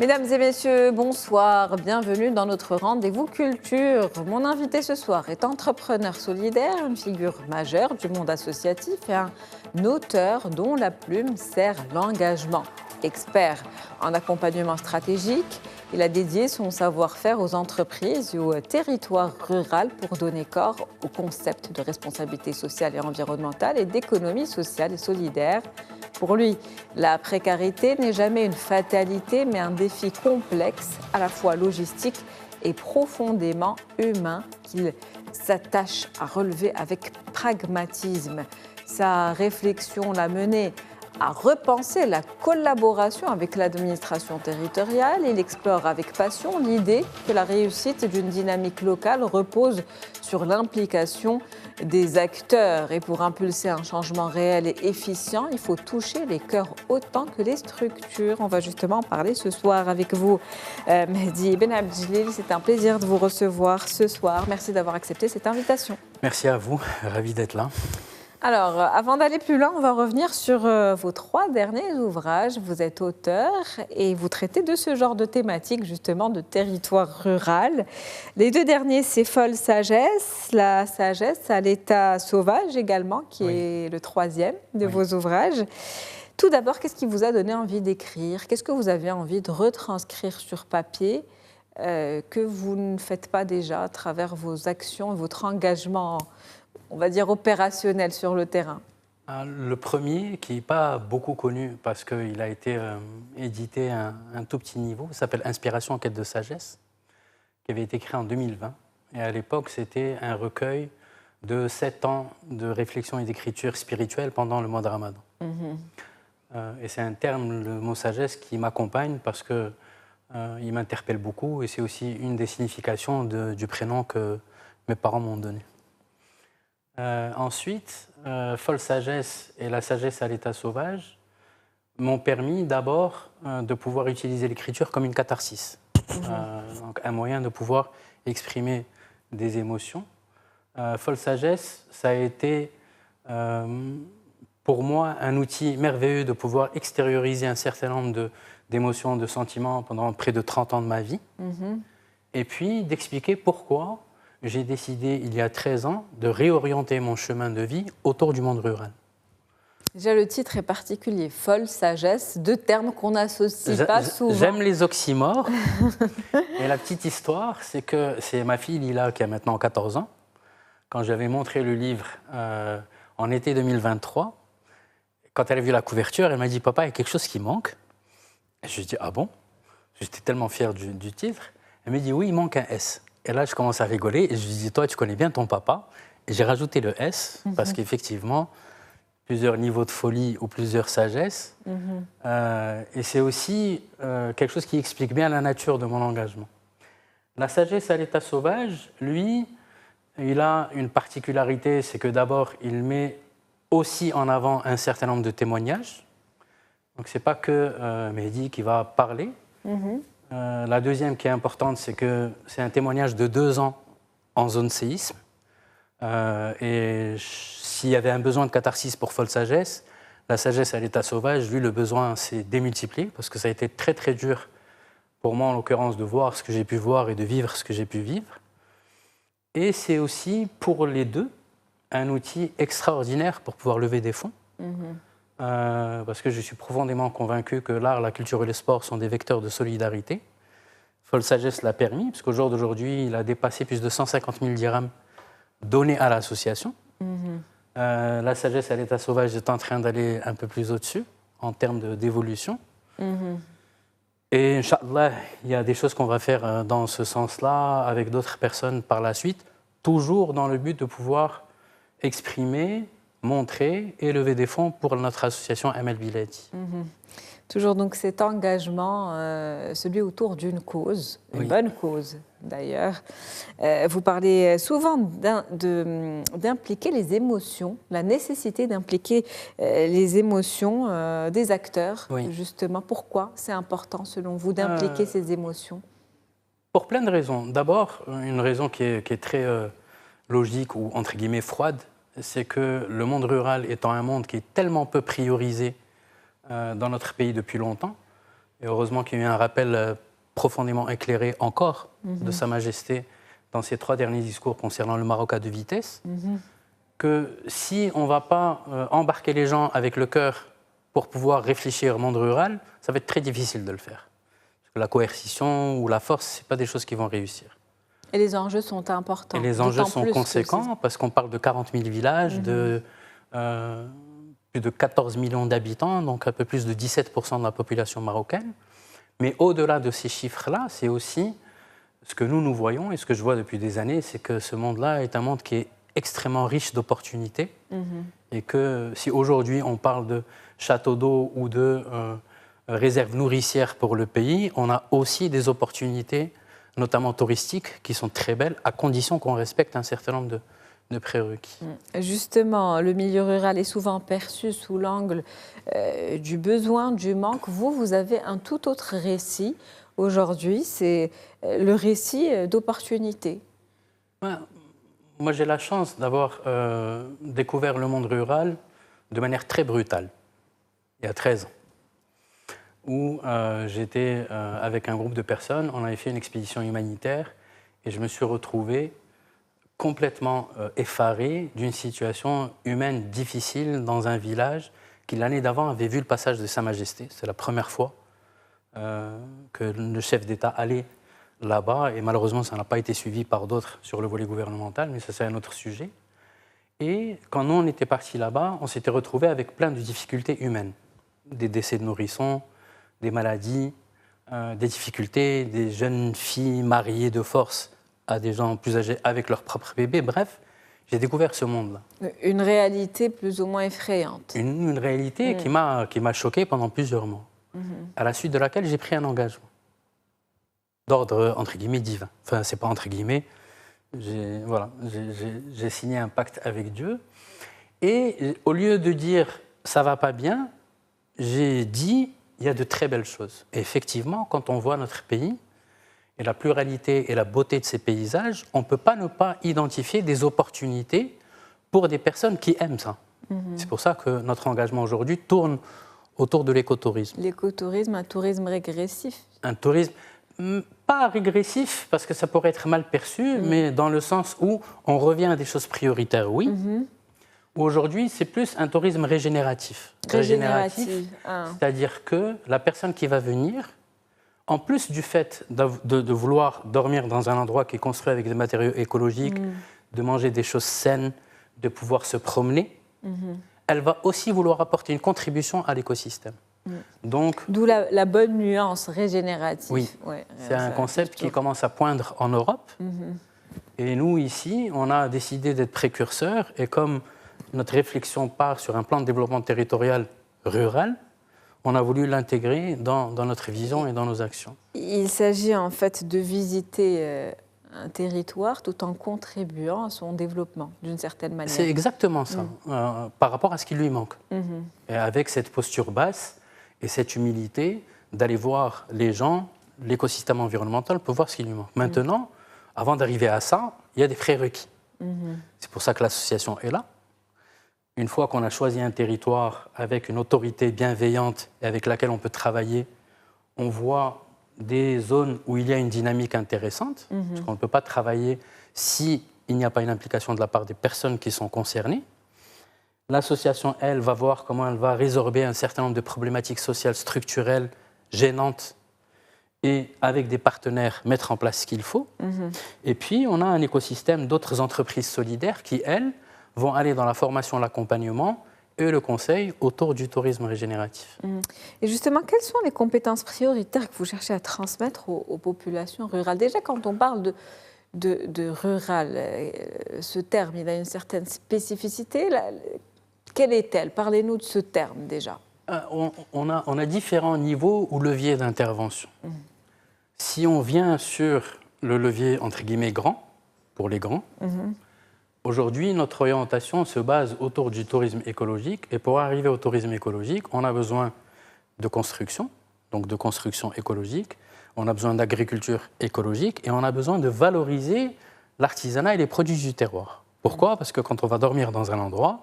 Mesdames et messieurs, bonsoir, bienvenue dans notre rendez-vous culture. Mon invité ce soir est entrepreneur solidaire, une figure majeure du monde associatif et un auteur dont la plume sert l'engagement. Expert en accompagnement stratégique, il a dédié son savoir-faire aux entreprises et au territoire rural pour donner corps au concept de responsabilité sociale et environnementale et d'économie sociale et solidaire. Pour lui, la précarité n'est jamais une fatalité, mais un défi complexe, à la fois logistique et profondément humain, qu'il s'attache à relever avec pragmatisme. Sa réflexion l'a mené à repenser la collaboration avec l'administration territoriale. Il explore avec passion l'idée que la réussite d'une dynamique locale repose sur l'implication des acteurs. Et pour impulser un changement réel et efficient, il faut toucher les cœurs autant que les structures. On va justement en parler ce soir avec vous, Mehdi Ben Abdjelil. C'est un plaisir de vous recevoir ce soir. Merci d'avoir accepté cette invitation. Merci à vous, ravi d'être là. Alors, avant d'aller plus loin, on va revenir sur vos 3 derniers ouvrages. Vous êtes auteur et vous traitez de ce genre de thématique, justement, de territoire rural. Les 2 derniers, c'est Folle sagesse, la sagesse à l'état sauvage également, qui est le 3e de vos ouvrages. Tout d'abord, qu'est-ce qui vous a donné envie d'écrire? Qu'est-ce que vous avez envie de retranscrire sur papier que vous ne faites pas déjà à travers vos actions et votre engagement, on va dire, opérationnel sur le terrain? Le premier, qui n'est pas beaucoup connu parce qu'il a été édité à un tout petit niveau, s'appelle Inspiration en quête de sagesse, qui avait été créé en 2020. Et à l'époque, c'était un recueil de 7 ans de réflexion et d'écriture spirituelle pendant le mois de Ramadan. Et c'est un terme, le mot sagesse, qui m'accompagne parce qu'il m'interpelle beaucoup et c'est aussi une des significations du prénom que mes parents m'ont donné. Ensuite, Folle sagesse et la sagesse à l'état sauvage m'ont permis d'abord de pouvoir utiliser l'écriture comme une catharsis, donc un moyen de pouvoir exprimer des émotions. Folle sagesse, ça a été pour moi un outil merveilleux de pouvoir extérioriser un certain nombre d'émotions, de sentiments pendant près de 30 ans de ma vie, et puis d'expliquer pourquoi j'ai décidé, il y a 13 ans, de réorienter mon chemin de vie autour du monde rural. Déjà, le titre est particulier, Folle sagesse, 2 termes qu'on n'associe pas souvent. J'aime les oxymores. Et la petite histoire, c'est que c'est ma fille Lila, qui a maintenant 14 ans. Quand j'avais montré le livre en été 2023, quand elle a vu la couverture, elle m'a dit « Papa, il y a quelque chose qui manque ». Et je lui ai dit « Ah bon ?» J'étais tellement fier du titre. Elle m'a dit « Oui, il manque un S ». Et là, je commence à rigoler et je lui dis, toi, tu connais bien ton papa. Et j'ai rajouté le S parce qu'effectivement, plusieurs niveaux de folie ou plusieurs sagesses. Et c'est aussi quelque chose qui explique bien la nature de mon engagement. La sagesse à l'état sauvage, lui, il a une particularité, c'est que d'abord, il met aussi en avant un certain nombre de témoignages. Donc, ce n'est pas que Mehdi qui va parler. La deuxième qui est importante, c'est que c'est un témoignage de 2 ans en zone séisme. Et s'il y avait un besoin de catharsis pour Folle sagesse, la sagesse à l'état sauvage, lui, le besoin s'est démultiplié parce que ça a été très, très dur pour moi, en l'occurrence, de voir ce que j'ai pu voir et de vivre ce que j'ai pu vivre. Et c'est aussi, pour les deux, un outil extraordinaire pour pouvoir lever des fonds. Parce que je suis profondément convaincu que l'art, la culture et le sport sont des vecteurs de solidarité. Folle sagesse l'a permis, parce qu'au jour d'aujourd'hui, il a dépassé plus de 150 000 dirhams donnés à l'association. La sagesse à l'état sauvage est en train d'aller un peu plus au-dessus en termes d'évolution. Et Inch'Allah, il y a des choses qu'on va faire dans ce sens-là avec d'autres personnes par la suite, toujours dans le but de pouvoir exprimer, montrer et lever des fonds pour notre association Amel Biladi. Toujours donc cet engagement, celui autour d'une cause, une bonne cause d'ailleurs. Vous parlez souvent d'impliquer les émotions, la nécessité d'impliquer les émotions des acteurs, justement. Pourquoi c'est important selon vous d'impliquer ces émotions? Pour plein de raisons. D'abord, une raison qui est très logique ou entre guillemets froide, c'est que le monde rural étant un monde qui est tellement peu priorisé dans notre pays depuis longtemps, Et heureusement qu'il y a eu un rappel profondément éclairé encore de Sa Majesté dans ses 3 derniers discours concernant le Maroc à 2 vitesses, que si on ne va pas embarquer les gens avec le cœur pour pouvoir réfléchir au monde rural, ça va être très difficile de le faire. Parce que la coercition ou la force, ce n'est pas des choses qui vont réussir. Et les enjeux sont importants. Et les enjeux sont conséquents parce qu'on parle de 40 000 villages, de plus de 14 millions d'habitants, donc un peu plus de 17% de la population marocaine. Mais au-delà de ces chiffres-là, c'est aussi ce que nous voyons et ce que je vois depuis des années, c'est que ce monde-là est un monde qui est extrêmement riche d'opportunités et que si aujourd'hui on parle de château d'eau ou de réserves nourricières pour le pays, on a aussi des opportunités, notamment touristiques, qui sont très belles, à condition qu'on respecte un certain nombre de prérequis. Justement, le milieu rural est souvent perçu sous l'angle du besoin, du manque. Vous avez un tout autre récit aujourd'hui, c'est le récit d'opportunités. Moi, j'ai la chance d'avoir découvert le monde rural de manière très brutale, il y a 13 ans, où j'étais avec un groupe de personnes, on avait fait une expédition humanitaire et je me suis retrouvé complètement effaré d'une situation humaine difficile dans un village qui, l'année d'avant, avait vu le passage de Sa Majesté. C'est la première fois que le chef d'État allait là-bas, et malheureusement, ça n'a pas été suivi par d'autres sur le volet gouvernemental, mais ça, c'est un autre sujet. Et quand nous, on était partis là-bas, on s'était retrouvés avec plein de difficultés humaines. Des décès de nourrissons, des maladies, des difficultés, des jeunes filles mariées de force à des gens plus âgés avec leur propre bébé. Bref, j'ai découvert ce monde-là. Une réalité plus ou moins effrayante. Une réalité qui m'a choqué pendant plusieurs mois, à la suite de laquelle j'ai pris un engagement d'ordre, entre guillemets, divin. Enfin, c'est pas entre guillemets. J'ai signé un pacte avec Dieu. Et au lieu de dire « ça va pas bien », j'ai dit « il y a de très belles choses ». Et effectivement, quand on voit notre pays et la pluralité et la beauté de ces paysages, on ne peut pas ne pas identifier des opportunités pour des personnes qui aiment ça. C'est pour ça que notre engagement aujourd'hui tourne autour de l'écotourisme. L'écotourisme, un tourisme régressif. Un tourisme pas régressif, parce que ça pourrait être mal perçu, mais dans le sens où on revient à des choses prioritaires, oui. Aujourd'hui, c'est plus un tourisme régénératif. C'est-à-dire que la personne qui va venir, en plus du fait de vouloir dormir dans un endroit qui est construit avec des matériaux écologiques, de manger des choses saines, de pouvoir se promener, elle va aussi vouloir apporter une contribution à l'écosystème. D'où la bonne nuance régénérative. Oui, ouais, c'est un concept qui commence à poindre en Europe. Et nous, ici, on a décidé d'être précurseurs. Et comme notre réflexion part sur un plan de développement territorial rural, on a voulu l'intégrer dans notre vision et dans nos actions. Il s'agit en fait de visiter un territoire tout en contribuant à son développement, d'une certaine manière. C'est exactement ça, par rapport à ce qui lui manque. Et avec cette posture basse et cette humilité d'aller voir les gens, l'écosystème environnemental, pour voir ce qui lui manque. Maintenant, avant d'arriver à ça, il y a des prérequis. C'est pour ça que l'association est là. Une fois qu'on a choisi un territoire avec une autorité bienveillante et avec laquelle on peut travailler, on voit des zones où il y a une dynamique intéressante, parce qu'on ne peut pas travailler s'il n'y a pas une implication de la part des personnes qui sont concernées. L'association, elle, va voir comment elle va résorber un certain nombre de problématiques sociales structurelles gênantes et, avec des partenaires, mettre en place ce qu'il faut. Et puis, on a un écosystème d'autres entreprises solidaires qui, elles, vont aller dans la formation, l'accompagnement et le conseil autour du tourisme régénératif. Et justement, quelles sont les compétences prioritaires que vous cherchez à transmettre aux populations rurales? Déjà, quand on parle de rural, ce terme, il a une certaine spécificité. Quelle est-elle? Parlez-nous de ce terme, déjà. On a différents niveaux ou leviers d'intervention. Si on vient sur le levier, entre guillemets, grand, pour les grands, aujourd'hui, notre orientation se base autour du tourisme écologique. Et pour arriver au tourisme écologique, on a besoin de construction, donc de construction écologique. On a besoin d'agriculture écologique et on a besoin de valoriser l'artisanat et les produits du terroir. Pourquoi? Parce que quand on va dormir dans un endroit,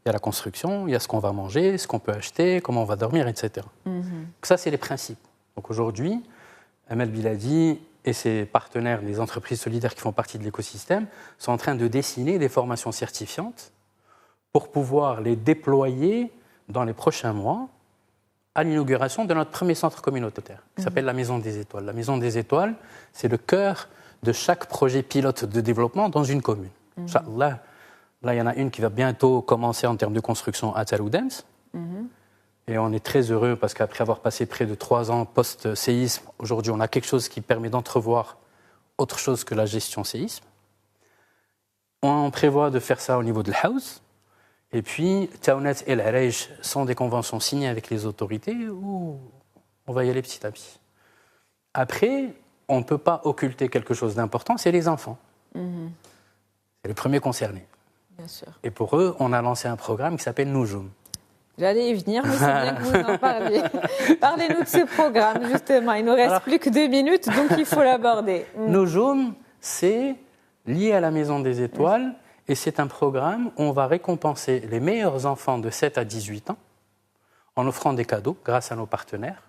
il y a la construction, il y a ce qu'on va manger, ce qu'on peut acheter, comment on va dormir, etc. Donc ça, c'est les principes. Donc aujourd'hui, Amel Biladi et ses partenaires, les entreprises solidaires qui font partie de l'écosystème, sont en train de dessiner des formations certifiantes pour pouvoir les déployer dans les prochains mois à l'inauguration de notre premier centre communautaire, qui s'appelle la Maison des Étoiles. La Maison des Étoiles, c'est le cœur de chaque projet pilote de développement dans une commune. Inch'Allah, là, il y en a une qui va bientôt commencer en termes de construction à Taloudens. Et on est très heureux parce qu'après avoir passé près de 3 ans post-séisme, aujourd'hui, on a quelque chose qui permet d'entrevoir autre chose que la gestion séisme. On prévoit de faire ça au niveau de l'Haouz. Et puis, Taounet et l'Arej sont des conventions signées avec les autorités où on va y aller petit à petit. Après, on ne peut pas occulter quelque chose d'important, c'est les enfants. C'est les premiers concernés. Bien sûr. Et pour eux, on a lancé un programme qui s'appelle Noujoum. J'allais y venir, mais c'est bien que vous en parliez. Parlez-nous de ce programme, justement. Il ne nous reste plus que 2 minutes, donc il faut l'aborder. Noujoum, c'est lié à la Maison des Étoiles, et c'est un programme où on va récompenser les meilleurs enfants de 7 à 18 ans en offrant des cadeaux grâce à nos partenaires,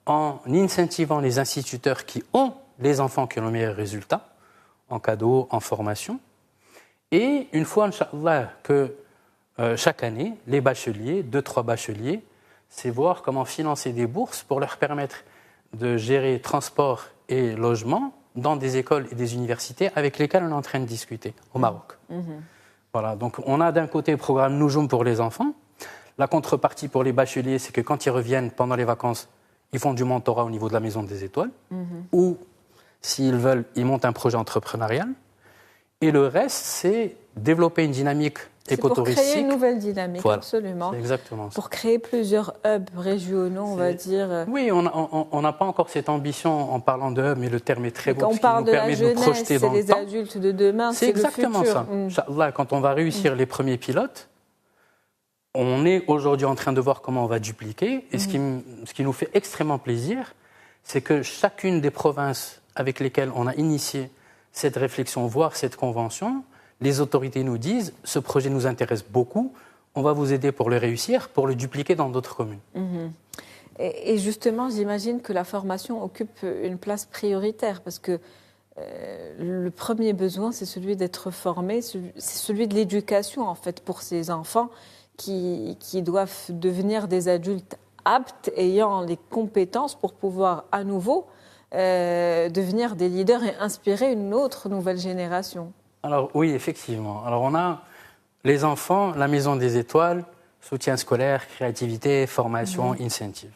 en incentivant les instituteurs qui ont les enfants qui ont le meilleur résultat, en cadeaux, en formation. Et une fois, Inch'Allah, que chaque année, les bacheliers, 2-3 bacheliers, c'est voir comment financer des bourses pour leur permettre de gérer transport et logement dans des écoles et des universités avec lesquelles on est en train de discuter au Maroc. Voilà, donc on a d'un côté le programme Noujoum pour les enfants. La contrepartie pour les bacheliers, c'est que quand ils reviennent pendant les vacances, ils font du mentorat au niveau de la Maison des Étoiles, ou s'ils veulent, ils montent un projet entrepreneurial. Et le reste, c'est développer une dynamique écotouristique. Pour créer une nouvelle dynamique, voilà, absolument. C'est exactement ça. Pour créer plusieurs hubs régionaux, on va dire. Oui, on n'a pas encore cette ambition en parlant de hub, mais le terme est très beau. Quand on parle de la jeunesse, c'est c'est les adultes de demain, c'est exactement le futur. ça. Inch'Allah, quand on va réussir les premiers pilotes, on est aujourd'hui en train de voir comment on va dupliquer. Et ce qui nous fait extrêmement plaisir, c'est que chacune des provinces avec lesquelles on a initié cette réflexion, voire cette convention, les autorités nous disent « ce projet nous intéresse beaucoup, on va vous aider pour le réussir, pour le dupliquer dans d'autres communes ». Et justement, j'imagine que la formation occupe une place prioritaire parce que le premier besoin, c'est celui d'être formé, c'est celui de l'éducation en fait pour ces enfants qui doivent devenir des adultes aptes, ayant les compétences pour pouvoir à nouveau devenir des leaders et inspirer une autre nouvelle génération. Alors oui, effectivement. Alors on a les enfants, la Maison des Étoiles, soutien scolaire, créativité, formation, incentive.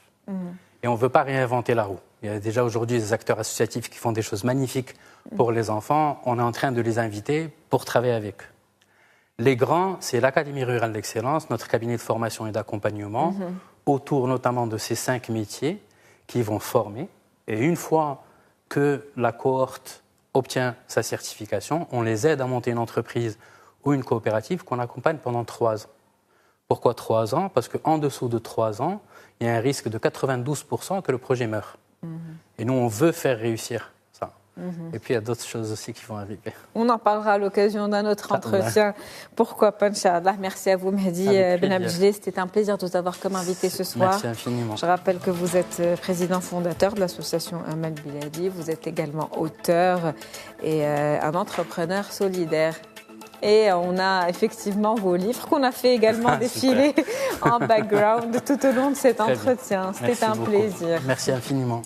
Et on ne veut pas réinventer la roue. Il y a déjà aujourd'hui des acteurs associatifs qui font des choses magnifiques pour les enfants. On est en train de les inviter pour travailler avec eux. Les grands, c'est l'Académie rurale d'excellence, notre cabinet de formation et d'accompagnement, autour notamment de ces 5 métiers qui vont former. Et une fois que la cohorte obtient sa certification, on les aide à monter une entreprise ou une coopérative qu'on accompagne pendant 3 ans. Pourquoi 3 ans? Parce qu'en dessous de 3 ans, il y a un risque de 92% que le projet meure. Et nous, on veut faire réussir ça. Et puis, il y a d'autres choses aussi qui vont arriver. On en parlera à l'occasion d'un autre entretien. Pourquoi pas, Inch'Allah. Merci à vous, Mehdi Ben Abdelali. C'était un plaisir de vous avoir comme invité ce soir. Merci infiniment. Je rappelle que vous êtes président fondateur de l'association Amel Biladi. Vous êtes également auteur et un entrepreneur solidaire. Et on a effectivement vos livres qu'on a fait également défiler en background tout au long de cet entretien. C'était un plaisir. Merci infiniment.